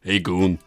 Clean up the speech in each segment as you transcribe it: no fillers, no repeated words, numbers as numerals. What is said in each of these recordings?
Hey goon,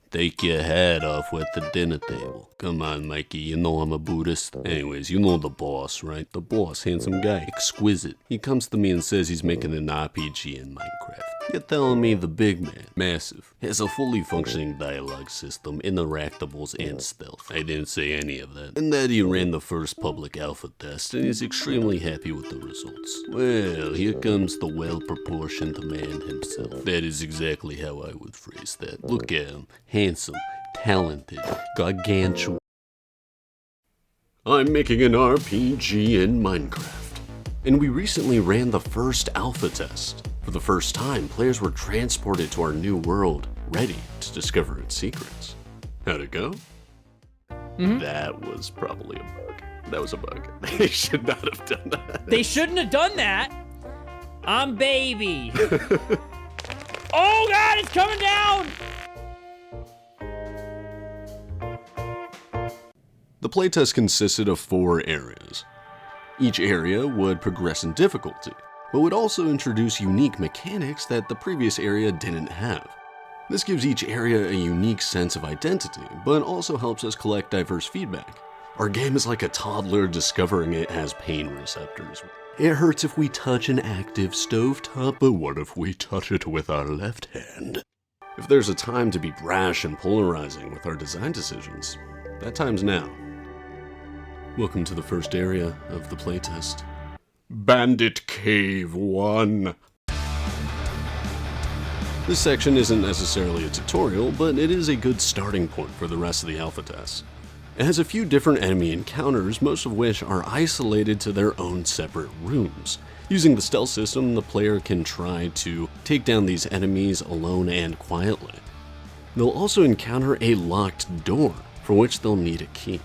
take your hat off at the dinner table. Come on, Mikey, you know I'm a Buddhist. Anyways, you know the boss, right? The boss, handsome guy, exquisite. He comes to me and says he's making an RPG in Minecraft. You're telling me the big man, massive, has a fully functioning dialogue system, interactables, and stealth. I didn't say any of that. And that he ran the first public alpha test and is extremely happy with the results. Well, here comes the well-proportioned man himself. That is exactly how I would phrase that. Look at him. Handsome, talented, gargantuan. I'm making an RPG in Minecraft. And we recently ran the first alpha test. For the first time, players were transported to our new world, ready to discover its secrets. How'd it go? That was probably a bug. That was a bug. They should not have done that. They shouldn't have done that. I'm baby. Oh God, it's coming down. The playtest consisted of 4 areas. Each area would progress in difficulty, but would also introduce unique mechanics that the previous area didn't have. This gives each area a unique sense of identity, but also helps us collect diverse feedback. Our game is like a toddler discovering it has pain receptors. It hurts if we touch an active stovetop, but what if we touch it with our left hand? If there's a time to be brash and polarizing with our design decisions, that time's now. Welcome to the first area of the playtest. Bandit Cave 1. This section isn't necessarily a tutorial, but it is a good starting point for the rest of the alpha test. It has a few different enemy encounters, most of which are isolated to their own separate rooms. Using the stealth system, the player can try to take down these enemies alone and quietly. They'll also encounter a locked door, for which they'll need a key.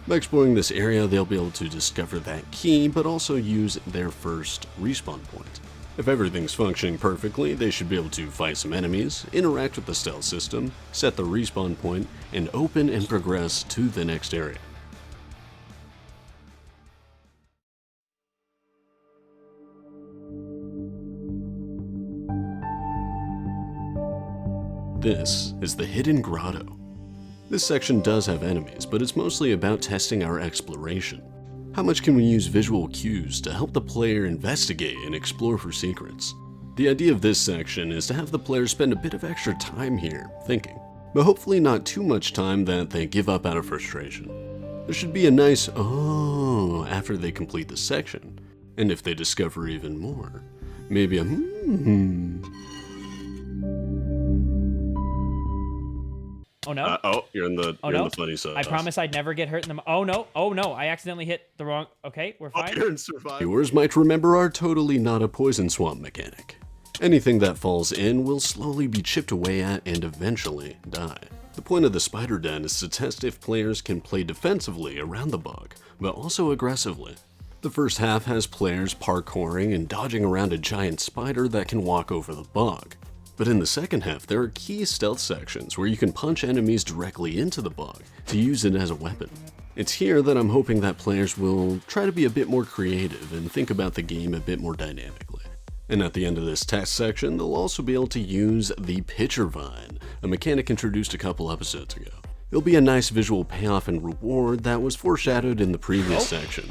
By exploring this area, they'll be able to discover that key, but also use their first respawn point. If everything's functioning perfectly, they should be able to fight some enemies, interact with the stealth system, set the respawn point, and open and progress to the next area. This is the Hidden Grotto. This section does have enemies, but it's mostly about testing our exploration. How much can we use visual cues to help the player investigate and explore for secrets? The idea of this section is to have the player spend a bit of extra time here, thinking, but hopefully not too much time that they give up out of frustration. There should be a nice "oh" after they complete the section, and if they discover even more, maybe a Oh no! You're in the funny side. I promise I'd never get hurt in the. Oh no! I accidentally hit the wrong. Okay, we're fine. You're in survival. Viewers might remember our totally not a poison swamp mechanic. Anything that falls in will slowly be chipped away at and eventually die. The point of the spider den is to test if players can play defensively around the bug, but also aggressively. The first half has players parkouring and dodging around a giant spider that can walk over the bug. But in the second half, there are key stealth sections where you can punch enemies directly into the bug to use it as a weapon. It's here that I'm hoping that players will try to be a bit more creative and think about the game a bit more dynamically. And at the end of this test section, they'll also be able to use the Pitcher Vine, a mechanic introduced a couple episodes ago. It'll be a nice visual payoff and reward that was foreshadowed in the previous section.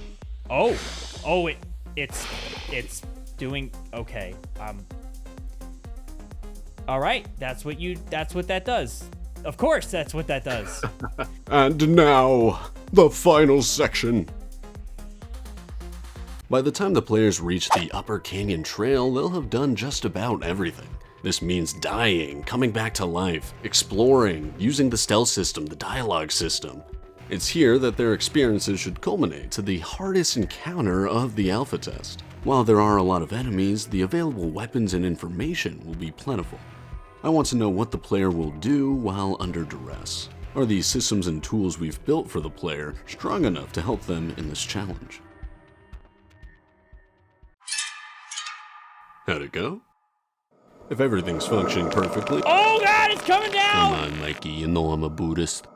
It's doing okay. All right, that's what that does. Of course, that's what that does. And now, the final section. By the time the players reach the Upper Canyon Trail, they'll have done just about everything. This means dying, coming back to life, exploring, using the stealth system, the dialogue system. It's here that their experiences should culminate to the hardest encounter of the alpha test. While there are a lot of enemies, the available weapons and information will be plentiful. I want to know what the player will do while under duress. Are these systems and tools we've built for the player strong enough to help them in this challenge? How'd it go? If everything's functioning perfectly... Oh God, it's coming down! Come on, Mikey, you know I'm a Buddhist.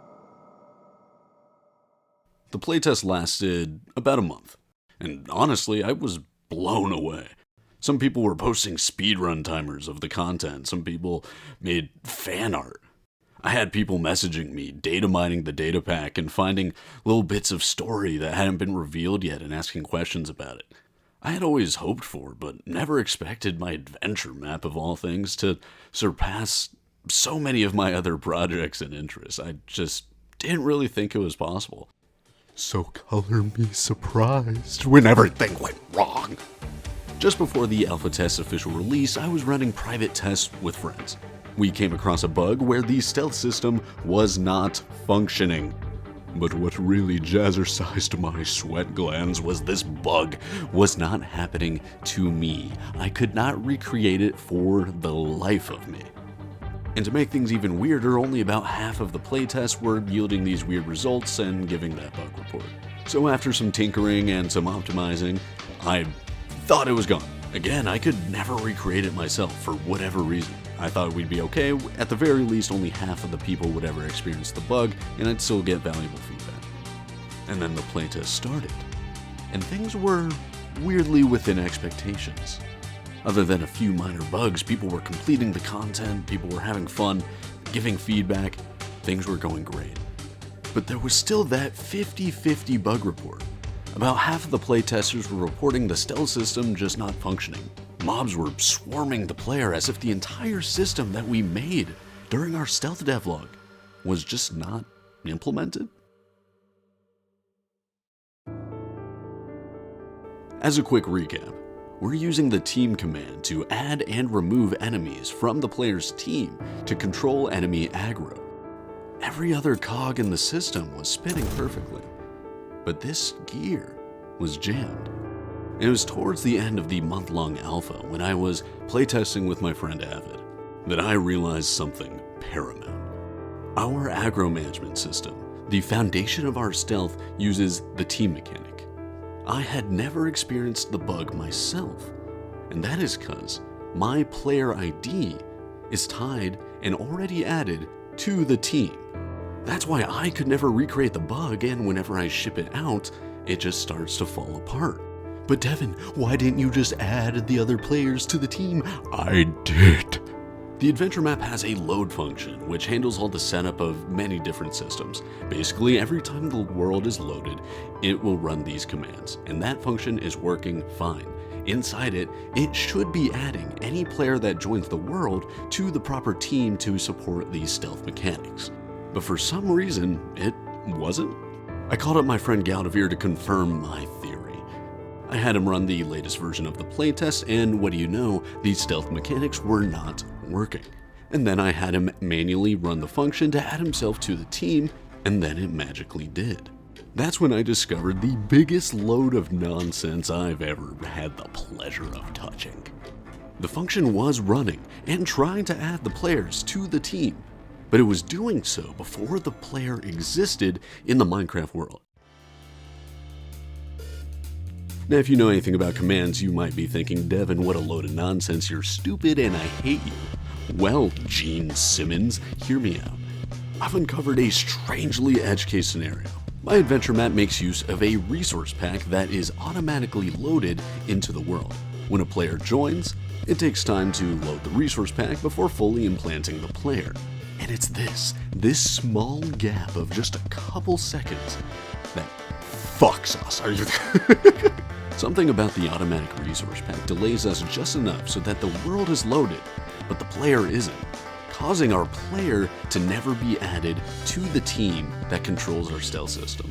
The playtest lasted about a month, and honestly, I was blown away. Some people were posting speedrun timers of the content. Some people made fan art. I had people messaging me, data mining the data pack and finding little bits of story that hadn't been revealed yet and asking questions about it. I had always hoped for, but never expected my adventure map of all things to surpass so many of my other projects and interests. I just didn't really think it was possible. So color me surprised when everything went wrong. Just before the alpha test's official release, I was running private tests with friends. We came across a bug where the stealth system was not functioning. But what really jazzercised my sweat glands was this bug was not happening to me. I could not recreate it for the life of me. And to make things even weirder, only about half of the playtests were yielding these weird results and giving that bug report. So after some tinkering and some optimizing, I thought it was gone. Again, I could never recreate it myself for whatever reason. I thought we'd be okay. At the very least, only half of the people would ever experience the bug, and I'd still get valuable feedback. And then the playtest started, and things were weirdly within expectations. Other than a few minor bugs, people were completing the content, people were having fun, giving feedback, things were going great. But there was still that 50-50 bug report. About half of the playtesters were reporting the stealth system just not functioning. Mobs were swarming the player as if the entire system that we made during our stealth devlog was just not implemented. As a quick recap, we're using the team command to add and remove enemies from the player's team to control enemy aggro. Every other cog in the system was spinning perfectly, but this gear was jammed. It was towards the end of the month-long alpha, when I was playtesting with my friend Avid, that I realized something paramount. Our aggro management system, the foundation of our stealth, uses the team mechanic. I had never experienced the bug myself, and that is because my player ID is tied and already added to the team. That's why I could never recreate the bug, and whenever I ship it out, it just starts to fall apart. But Devon, why didn't you just add the other players to the team? I did. The adventure map has a load function, which handles all the setup of many different systems. Basically, every time the world is loaded, it will run these commands, and that function is working fine. Inside it, it should be adding any player that joins the world to the proper team to support these stealth mechanics. But for some reason, it wasn't. I called up my friend Galdavir to confirm my theory. I had him run the latest version of the playtest, and what do you know, these stealth mechanics were not working. And then I had him manually run the function to add himself to the team, and then it magically did. That's when I discovered the biggest load of nonsense I've ever had the pleasure of touching. The function was running and trying to add the players to the team, but it was doing so before the player existed in the Minecraft world. Now, if you know anything about commands, you might be thinking, Devon, what a load of nonsense, you're stupid and I hate you. Well, Gene Simmons, hear me out. I've uncovered a strangely edge case scenario. My adventure map makes use of a resource pack that is automatically loaded into the world. When a player joins, it takes time to load the resource pack before fully implanting the player. And it's this small gap of just a couple seconds that fucks us. Are you? Something about the automatic resource pack delays us just enough so that the world is loaded, but the player isn't, causing our player to never be added to the team that controls our stealth system.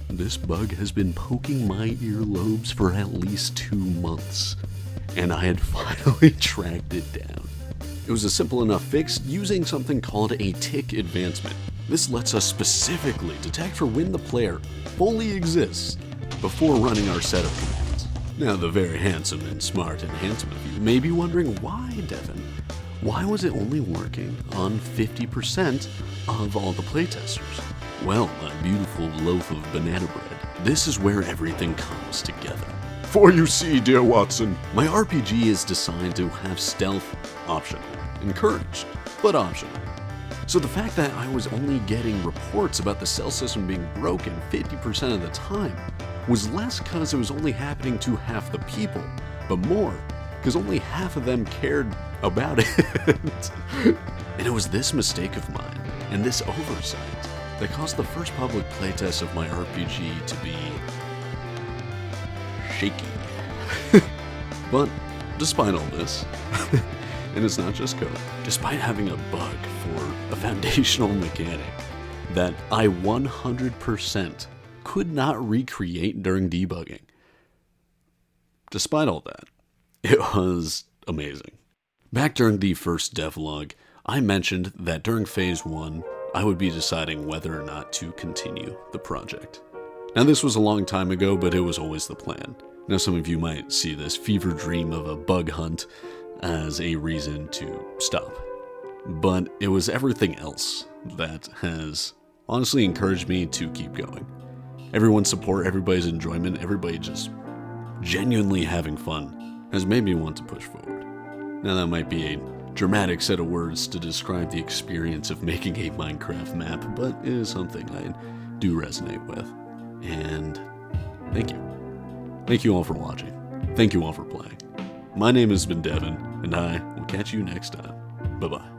This bug has been poking my earlobes for at least 2 months, and I had finally tracked it down. It was a simple enough fix using something called a tick advancement. This lets us specifically detect for when the player fully exists before running our set of commands. Now, the very handsome and smart and handsome of you may be wondering, why, Devon? Why was it only working on 50% of all the playtesters? Well, my beautiful loaf of banana bread, this is where everything comes together. For you see, dear Watson, my RPG is designed to have stealth optional, encouraged, but optional. So the fact that I was only getting reports about the stealth system being broken 50% of the time was less because it was only happening to half the people, but more because only half of them cared about it. And it was this mistake of mine, and this oversight, that caused the first public playtest of my RPG to be shaky. But despite all this, and it's not just code, despite having a bug for a foundational mechanic that I 100% could not recreate during debugging, despite all that, it was amazing. Back during the first devlog, I mentioned that during phase 1, I would be deciding whether or not to continue the project. Now this was a long time ago, but it was always the plan. Now some of you might see this fever dream of a bug hunt as a reason to stop. But it was everything else that has honestly encouraged me to keep going. Everyone's support, everybody's enjoyment, everybody just genuinely having fun has made me want to push forward. Now that might be a dramatic set of words to describe the experience of making a Minecraft map, but it is something I do resonate with. And thank you. Thank you all for watching. Thank you all for playing. My name has been Devon, and I will catch you next time. Bye-bye.